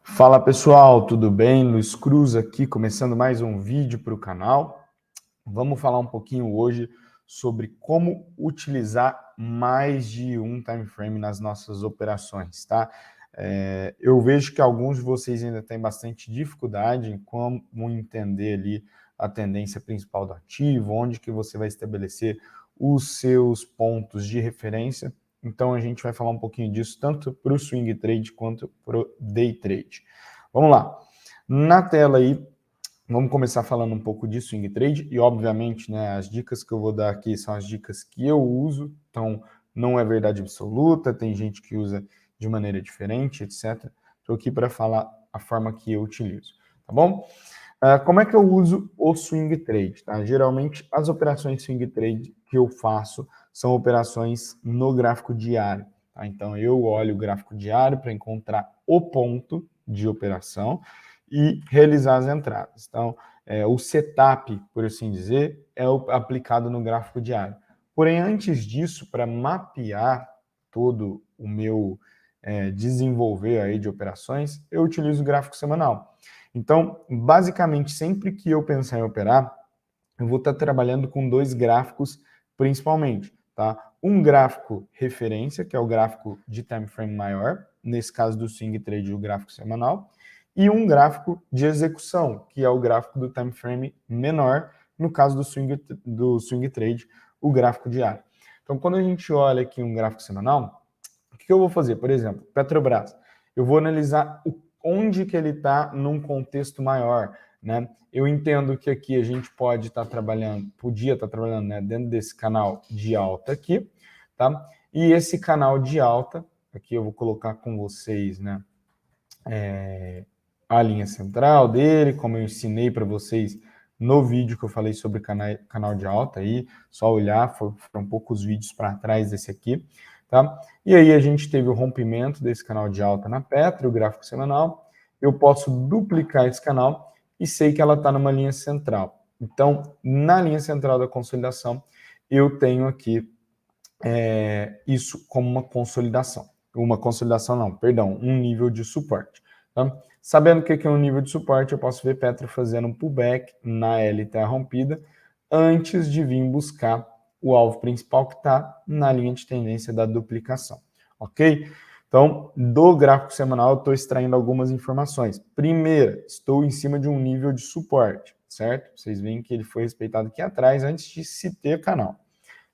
Fala pessoal, tudo bem? Luiz Cruz aqui, começando mais um vídeo para o canal. Vamos falar um pouquinho hoje sobre como utilizar mais de um time frame nas nossas operações, tá? Eu vejo que alguns de vocês ainda têm bastante dificuldade em como entender ali a tendência principal do ativo, onde que você vai estabelecer os seus pontos de referência. Então a gente vai falar um pouquinho disso tanto para o swing trade quanto para o day trade. Vamos lá. Na tela aí, vamos começar falando um pouco de swing trade e, obviamente, né, as dicas que eu vou dar aqui são as dicas que eu uso, então não é verdade absoluta, tem gente que usa de maneira diferente, etc. Estou aqui para falar a forma que eu utilizo, tá bom? Como é que eu uso o swing trade? Tá? Geralmente, as operações swing trade que eu faço são operações no gráfico diário. Tá? Então, eu olho o gráfico diário para encontrar o ponto de operação e realizar as entradas. Então, o setup, por assim dizer, é aplicado no gráfico diário. Porém, antes disso, para mapear todo o meu desenvolver aí de operações, eu utilizo o gráfico semanal. Então, basicamente, sempre que eu pensar em operar, eu vou estar trabalhando com dois gráficos principalmente, tá? Um gráfico referência, que é o gráfico de time frame maior, nesse caso do swing trade, o gráfico semanal, e um gráfico de execução, que é o gráfico do time frame menor, no caso do swing trade, o gráfico diário. Então, quando a gente olha aqui um gráfico semanal, o que eu vou fazer? Por exemplo, Petrobras. Eu vou analisar onde que ele está num contexto maior, né? Eu entendo que aqui a gente pode estar trabalhando, podia estar trabalhando, né, dentro desse canal de alta aqui, tá? E esse canal de alta, aqui eu vou colocar com vocês, né, a linha central dele, como eu ensinei para vocês no vídeo que eu falei sobre canal de alta aí, só olhar, foram poucos vídeos para trás desse aqui, tá? E aí a gente teve o rompimento desse canal de alta na Petro, o gráfico semanal, eu posso duplicar esse canal e sei que ela está numa linha central. Então, na linha central da consolidação, eu tenho aqui isso como uma consolidação não, perdão, um nível de suporte. Tá? Sabendo o que é um nível de suporte, eu posso ver Petro fazendo um pullback na LTA rompida antes de vir buscar o alvo principal que está na linha de tendência da duplicação, ok? Então, do gráfico semanal, eu estou extraindo algumas informações. Primeira, estou em cima de um nível de suporte, certo? Vocês veem que ele foi respeitado aqui atrás antes de se ter canal.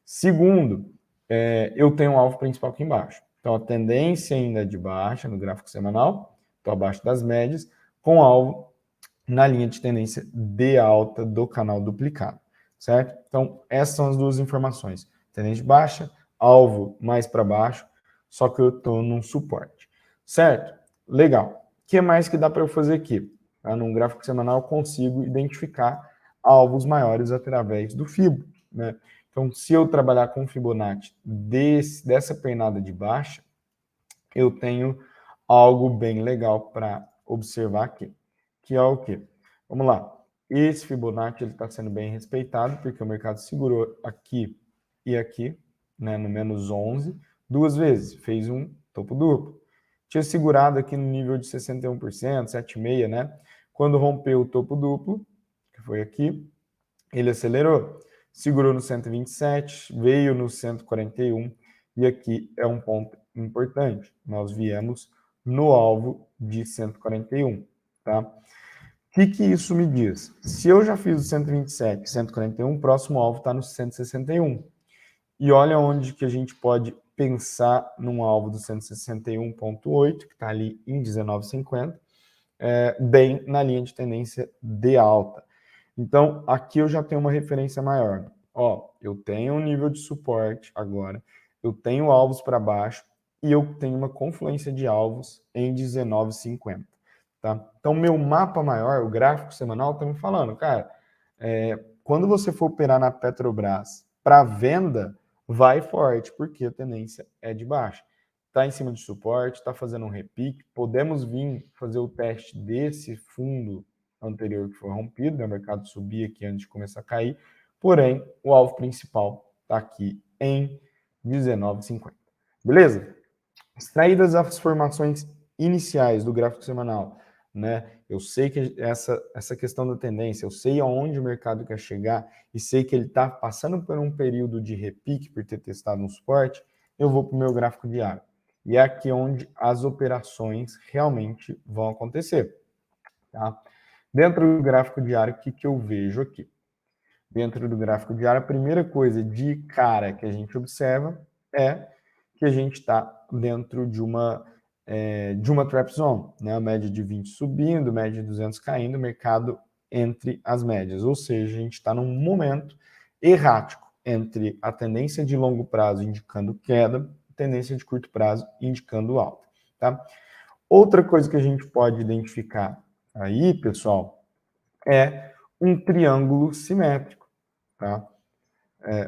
Segundo, eu tenho um alvo principal aqui embaixo. Então, a tendência ainda é de baixa no gráfico semanal, estou abaixo das médias, com alvo na linha de tendência de alta do canal duplicado, certo? Então, essas são as duas informações. Tendência de baixa, alvo mais para baixo, só que eu estou num suporte, certo? Legal. O que mais que dá para eu fazer aqui? Tá? Num gráfico semanal, eu consigo identificar alvos maiores através do Fibo, né? Então, se eu trabalhar com Fibonacci dessa pernada de baixa, eu tenho algo bem legal para observar aqui, que é o quê? Vamos lá. Esse Fibonacci está sendo bem respeitado, porque o mercado segurou aqui e aqui, né, no menos 11, duas vezes, fez um topo duplo. Tinha segurado aqui no nível de 61%, 7,5%, né? Quando rompeu o topo duplo, que foi aqui, ele acelerou, segurou no 127, veio no 141, e aqui é um ponto importante. Nós viemos no alvo de 141, tá? O que isso me diz? Se eu já fiz o 127, 141, o próximo alvo está no 161. E olha onde que a gente pode pensar num alvo do 161,8, que está ali em 19,50, bem na linha de tendência de alta. Então, aqui eu já tenho uma referência maior. Ó, eu tenho um nível de suporte agora, eu tenho alvos para baixo e eu tenho uma confluência de alvos em 19,50. Tá? Então, meu mapa maior, o gráfico semanal, está me falando, cara, quando você for operar na Petrobras para venda, vai forte, porque a tendência é de baixa. Está em cima de suporte, está fazendo um repique, podemos vir fazer o teste desse fundo anterior que foi rompido, né? O mercado subia aqui antes de começar a cair, porém, o alvo principal está aqui em 19,50. Beleza? Extraídas as formações iniciais do gráfico semanal, né? Eu sei que essa questão da tendência, eu sei aonde o mercado quer chegar e sei que ele está passando por um período de repique por ter testado um suporte, eu vou para o meu gráfico diário. E é aqui onde as operações realmente vão acontecer, tá? Dentro do gráfico diário, o que eu vejo aqui? Dentro do gráfico diário, a primeira coisa de cara que a gente observa é que a gente está dentro de uma trap zone, né? A média de 20 subindo, média de 200 caindo, mercado entre as médias. Ou seja, a gente está num momento errático entre a tendência de longo prazo indicando queda, a tendência de curto prazo indicando alta, tá? Outra coisa que a gente pode identificar aí, pessoal, é um triângulo simétrico, tá?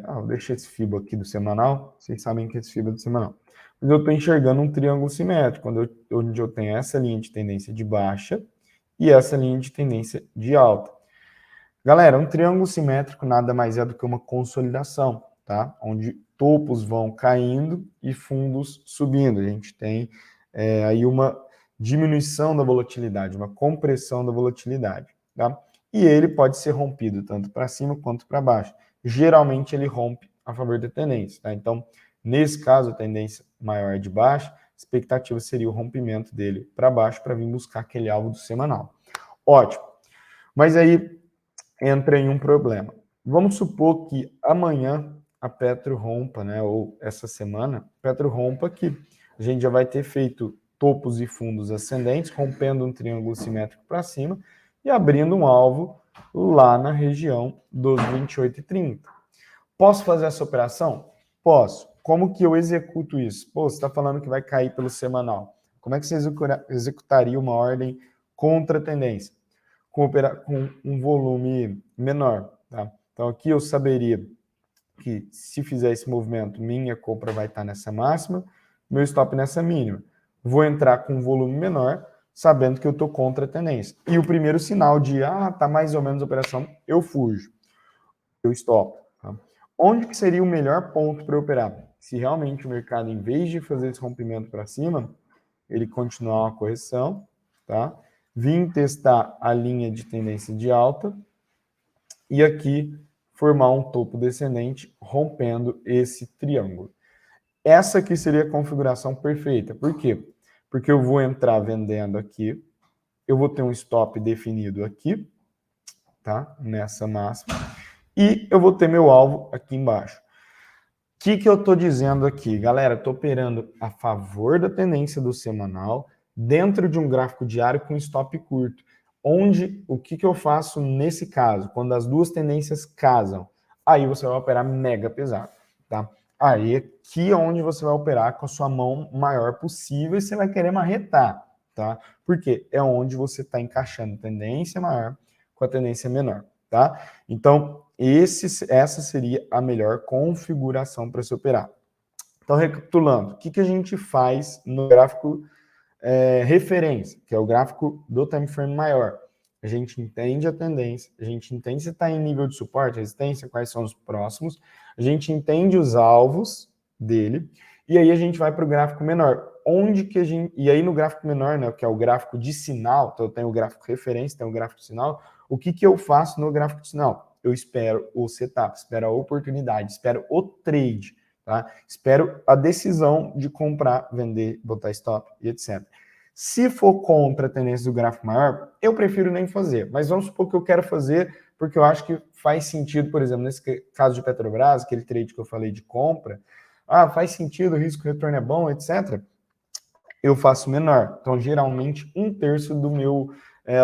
Eu deixei esse FIBO aqui do semanal, vocês sabem que esse FIBO é do semanal. Mas eu estou enxergando um triângulo simétrico, onde eu tenho essa linha de tendência de baixa e essa linha de tendência de alta. Galera, um triângulo simétrico nada mais é do que uma consolidação, tá? Onde topos vão caindo e fundos subindo. A gente tem aí uma diminuição da volatilidade, uma compressão da volatilidade, tá? E ele pode ser rompido tanto para cima quanto para baixo. Geralmente ele rompe a favor da tendência, tá? Então, nesse caso, a tendência maior é de baixa, a expectativa seria o rompimento dele para baixo para vir buscar aquele alvo do semanal. Ótimo. Mas aí entra em um problema. Vamos supor que amanhã a Petro rompa, né, ou essa semana, a Petro rompa aqui. A gente já vai ter feito topos e fundos ascendentes, rompendo um triângulo simétrico para cima e abrindo um alvo lá na região dos 28,30. Posso fazer essa operação? Posso. Como que eu executo isso? Pô, você está falando que vai cair pelo semanal. Como é que você executaria uma ordem contra a tendência? Com um volume menor, tá? Então aqui eu saberia que se fizer esse movimento, minha compra vai estar nessa máxima, meu stop nessa mínima. Vou entrar com um volume menor, sabendo que eu estou contra a tendência. E o primeiro sinal de, tá mais ou menos a operação, eu fujo, eu stop. Tá? Onde que seria o melhor ponto para operar? Se realmente o mercado, em vez de fazer esse rompimento para cima, ele continuar uma correção, tá? Vim testar a linha de tendência de alta e aqui formar um topo descendente rompendo esse triângulo. Essa aqui seria a configuração perfeita. Por quê? Porque eu vou entrar vendendo aqui, eu vou ter um stop definido aqui, tá? Nessa máxima, e eu vou ter meu alvo aqui embaixo. O que eu estou dizendo aqui? Galera, estou operando a favor da tendência do semanal dentro de um gráfico diário com stop curto. Onde, o que eu faço nesse caso? Quando as duas tendências casam, aí você vai operar mega pesado, tá? Aí aqui é onde você vai operar com a sua mão maior possível e você vai querer marretar, tá? Porque é onde você está encaixando tendência maior com a tendência menor, tá? Então, essa seria a melhor configuração para se operar. Então, recapitulando, o que a gente faz no gráfico referência, que é o gráfico do time frame maior? A gente entende a tendência, a gente entende se está em nível de suporte, resistência, quais são os próximos, a gente entende os alvos dele, e aí a gente vai para o gráfico menor. Onde que a gente. E aí no gráfico menor, né, que é o gráfico de sinal, então eu tenho o gráfico referência, tenho o gráfico de sinal, o que eu faço no gráfico de sinal? Eu espero o setup, espero a oportunidade, espero o trade, tá? Espero a decisão de comprar, vender, botar stop e etc. Se for contra a tendência do gráfico maior, eu prefiro nem fazer. Mas vamos supor que eu quero fazer porque eu acho que faz sentido, por exemplo, nesse caso de Petrobras, aquele trade que eu falei de compra, faz sentido, o risco retorno é bom, etc. Eu faço menor. Então, geralmente, 1/3 do meu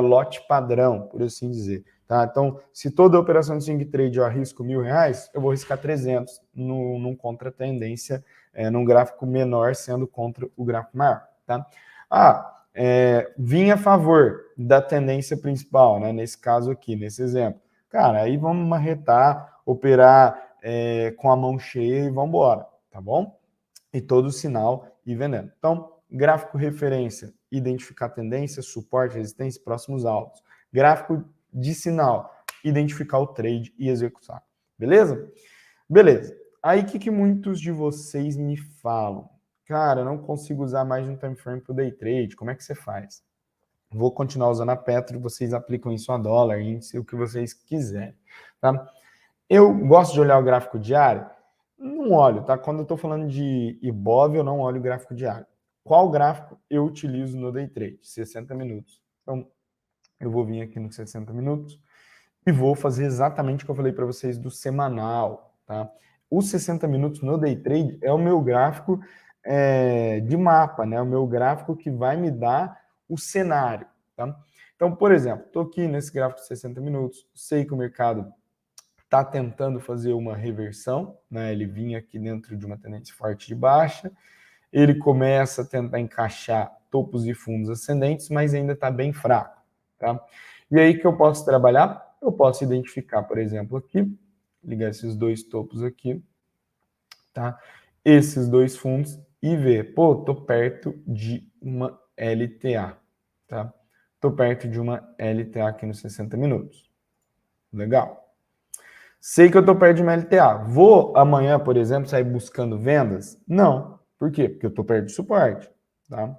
lote padrão, por assim dizer. Tá? Então, se toda operação de swing trade eu arrisco R$1.000, eu vou riscar 300 num contra-tendência, num gráfico menor, sendo contra o gráfico maior. Tá? Vim a favor da tendência principal, né? Nesse caso aqui, nesse exemplo. Cara, aí vamos marretar, operar com a mão cheia e vamos embora, tá bom? E todo o sinal e vendendo. Então, gráfico referência, identificar tendência, suporte, resistência, próximos alvos. Gráfico de sinal, identificar o trade e executar. Beleza? Beleza. Aí o que muitos de vocês me falam? Cara, eu não consigo usar mais de um time frame para o day trade, como é que você faz? Vou continuar usando a Petro, vocês aplicam isso a dólar, índice, o que vocês quiserem, tá? Eu gosto de olhar o gráfico diário? Não olho, tá? Quando eu estou falando de IBOV, eu não olho o gráfico diário. Qual gráfico eu utilizo no day trade? 60 minutos. Então, eu vou vir aqui nos 60 minutos e vou fazer exatamente o que eu falei para vocês do semanal, tá? Os 60 minutos no day trade é o meu gráfico de mapa, né? O meu gráfico que vai me dar o cenário, tá? Então, por exemplo, estou aqui nesse gráfico de 60 minutos, sei que o mercado está tentando fazer uma reversão, né? Ele vinha aqui dentro de uma tendência forte de baixa, ele começa a tentar encaixar topos e fundos ascendentes, mas ainda está bem fraco, tá? E aí que eu posso trabalhar? Eu posso identificar, por exemplo, aqui, ligar esses dois topos aqui, tá? Esses dois fundos e ver, pô, tô perto de uma LTA, tá? Tô perto de uma LTA aqui nos 60 minutos. Legal. Sei que eu tô perto de uma LTA. Vou amanhã, por exemplo, sair buscando vendas? Não. Por quê? Porque eu tô perto de suporte, tá?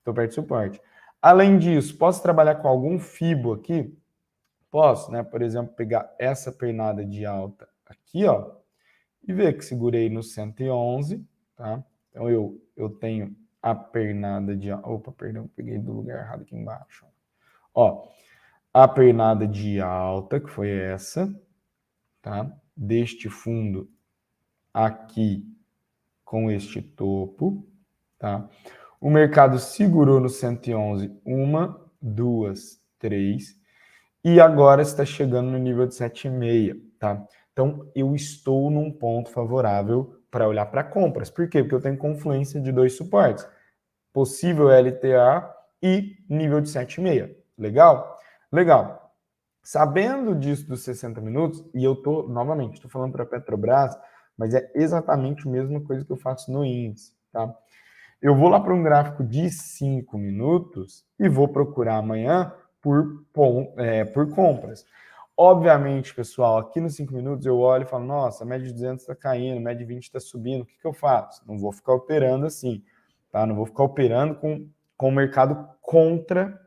Tô perto de suporte. Além disso, posso trabalhar com algum FIBO aqui? Posso, né? Por exemplo, pegar essa pernada de alta aqui, ó, e ver que segurei no 111, tá? Então eu tenho a pernada de... Opa, perdão, peguei do lugar errado aqui embaixo. Ó, a pernada de alta, que foi essa, tá? Deste fundo aqui com este topo, tá? O mercado segurou no 111, uma, duas, três, e agora está chegando no nível de 7,5, tá? Então, eu estou num ponto favorável para olhar para compras. Por quê? Porque eu tenho confluência de dois suportes. Possível LTA e nível de 7,5. Legal? Legal. Sabendo disso dos 60 minutos, e eu tô, novamente, estou falando para a Petrobras, mas é exatamente a mesma coisa que eu faço no índice, tá? Eu vou lá para um gráfico de 5 minutos e vou procurar amanhã por compras. Obviamente, pessoal, aqui nos 5 minutos eu olho e falo, nossa, a média de 200 está caindo, a média de 20 está subindo, o que, que eu faço? Não vou ficar operando assim, tá? Não vou ficar operando com o mercado contra,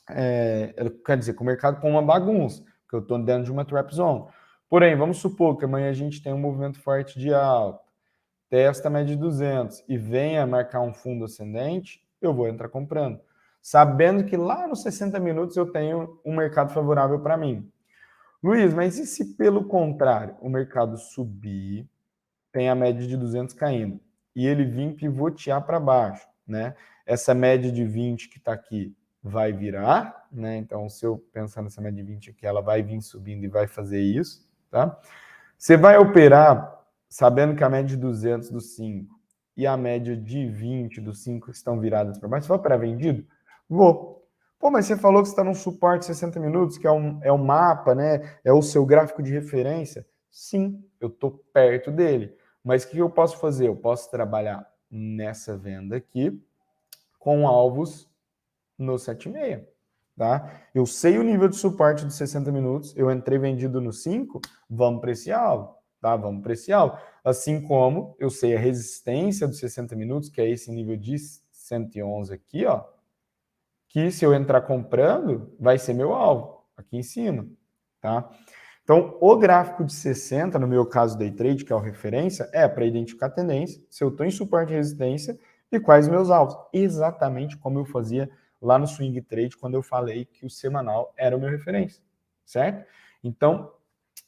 quer dizer, com o mercado com uma bagunça, porque eu estou dentro de uma trap zone. Porém, vamos supor que amanhã a gente tem um movimento forte de alta, testa a média de 200 e venha marcar um fundo ascendente, eu vou entrar comprando. Sabendo que lá nos 60 minutos eu tenho um mercado favorável para mim. Luiz, mas e se pelo contrário o mercado subir, tem a média de 200 caindo e ele vir pivotear para baixo, né? Essa média de 20 que está aqui vai virar, né? Então, se eu pensar nessa média de 20 aqui, ela vai vir subindo e vai fazer isso, tá? Você vai operar sabendo que a média de 200 do 5 e a média de 20 do 5 estão viradas para baixo. Você vai operar vendido? Vou. Pô, mas você falou que você está num suporte de 60 minutos, que é um mapa, né? É o seu gráfico de referência. Sim, eu estou perto dele. Mas o que eu posso fazer? Eu posso trabalhar nessa venda aqui com alvos no 7,6. Tá? Eu sei o nível de suporte dos 60 minutos, eu entrei vendido no 5, vamos para esse alvo, tá? Vamos para esse alvo. Assim como eu sei a resistência dos 60 minutos, que é esse nível de 111 aqui, ó, que se eu entrar comprando, vai ser meu alvo, aqui em cima, tá? Então, o gráfico de 60, no meu caso day trade, que é a referência, é para identificar a tendência, se eu estou em suporte e resistência e quais meus alvos. Exatamente como eu fazia lá no swing trade, quando eu falei que o semanal era o meu referência, certo? Então,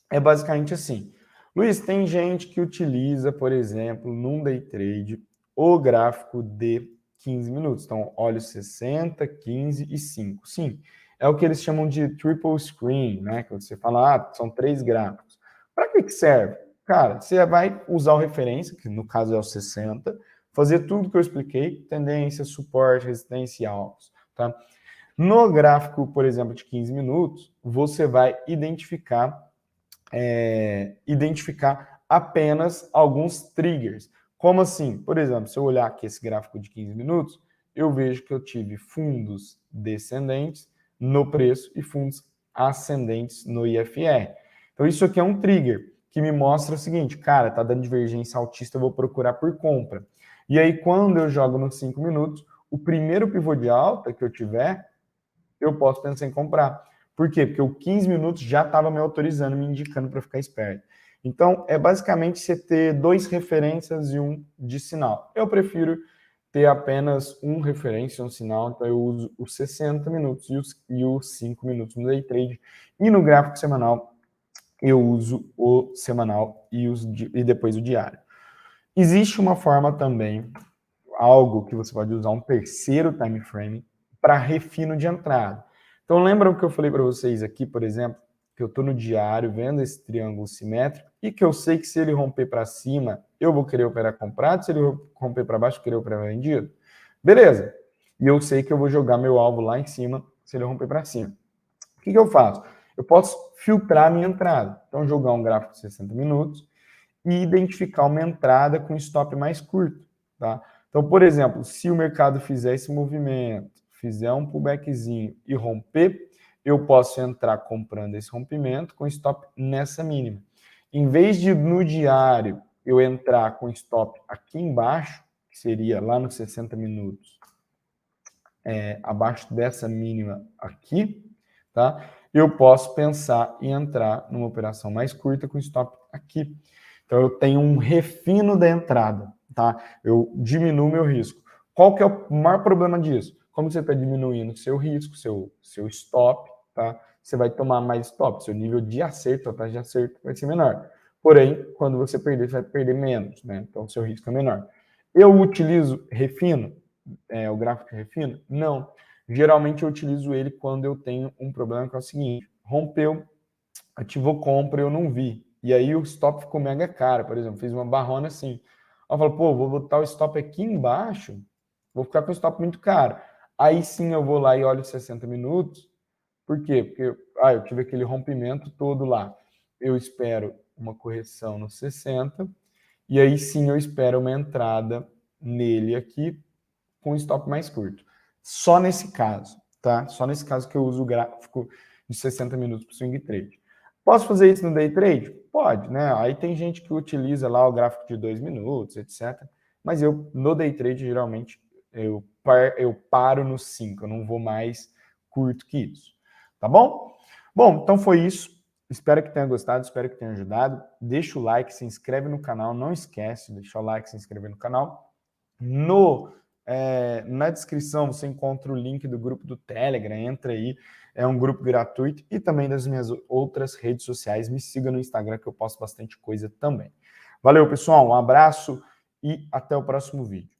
é basicamente assim. Luiz, tem gente que utiliza, por exemplo, num day trade, o gráfico de 15 minutos. Então, olha 60, 15 e 5. Sim, é o que eles chamam de triple screen, né? Que você fala, são 3 gráficos. Para que serve? Cara, você vai usar o referência, que no caso é o 60, fazer tudo que eu expliquei, tendência, suporte, resistência e alvos, tá? No gráfico, por exemplo, de 15 minutos, você vai identificar apenas alguns triggers. Como assim? Por exemplo, se eu olhar aqui esse gráfico de 15 minutos, eu vejo que eu tive fundos descendentes no preço e fundos ascendentes no IFR. Então, isso aqui é um trigger que me mostra o seguinte, cara, tá dando divergência altista, eu vou procurar por compra. E aí, quando eu jogo nos 5 minutos, o primeiro pivô de alta que eu tiver, eu posso pensar em comprar. Por quê? Porque o 15 minutos já estava me autorizando, me indicando para ficar esperto. Então, é basicamente você ter 2 referências e um de sinal. Eu prefiro ter apenas um referência, um sinal, então eu uso os 60 minutos e os 5 minutos no day trade. E no gráfico semanal, eu uso o semanal e depois o diário. Existe uma forma também, algo que você pode usar, um terceiro time frame para refino de entrada. Então, lembram que eu falei para vocês aqui, por exemplo, que eu estou no diário vendo esse triângulo simétrico e que eu sei que se ele romper para cima, eu vou querer operar comprado, se ele romper para baixo, eu vou querer operar vendido. Beleza. E eu sei que eu vou jogar meu alvo lá em cima se ele romper para cima. O que eu faço? Eu posso filtrar a minha entrada. Então, jogar um gráfico de 60 minutos e identificar uma entrada com stop mais curto, tá? Então, por exemplo, se o mercado fizer esse movimento, fizer um pullbackzinho e romper, eu posso entrar comprando esse rompimento com stop nessa mínima. Em vez de no diário eu entrar com stop aqui embaixo, que seria lá nos 60 minutos, abaixo dessa mínima aqui, tá? Eu posso pensar em entrar numa operação mais curta com stop aqui. Então, eu tenho um refino da entrada, tá? Eu diminuo meu risco. Qual que é o maior problema disso? Como você está diminuindo seu risco, seu stop, tá? Você vai tomar mais stop. Seu nível de acerto, a taxa de acerto vai ser menor. Porém, quando você perder, você vai perder menos, né? Então, seu risco é menor. Eu utilizo refino, o gráfico de refino? Não. Geralmente, eu utilizo ele quando eu tenho um problema que é o seguinte. Rompeu, ativou compra, eu não vi. E aí o stop ficou mega caro, por exemplo, fiz uma barrona assim. Aí eu falo, pô, vou botar o stop aqui embaixo, vou ficar com o stop muito caro. Aí sim eu vou lá e olho 60 minutos. Por quê? Porque eu tive aquele rompimento todo lá. Eu espero uma correção no 60, e aí sim eu espero uma entrada nele aqui com stop mais curto. Só nesse caso, tá? Só nesse caso que eu uso o gráfico de 60 minutos para o swing trade. Posso fazer isso no day trade? Pode, né? Aí tem gente que utiliza lá o gráfico de 2 minutos, etc. Mas eu, no day trade, geralmente, eu paro no 5, eu não vou mais curto que isso. Tá bom? Bom, então foi isso. Espero que tenha gostado, espero que tenha ajudado. Deixa o like, se inscreve no canal, não esquece de deixar o like, se inscrever no canal. Na descrição você encontra o link do grupo do Telegram, entra aí, é um grupo gratuito, e também das minhas outras redes sociais. Me siga no Instagram que eu posto bastante coisa também. Valeu, pessoal, um abraço e até o próximo vídeo.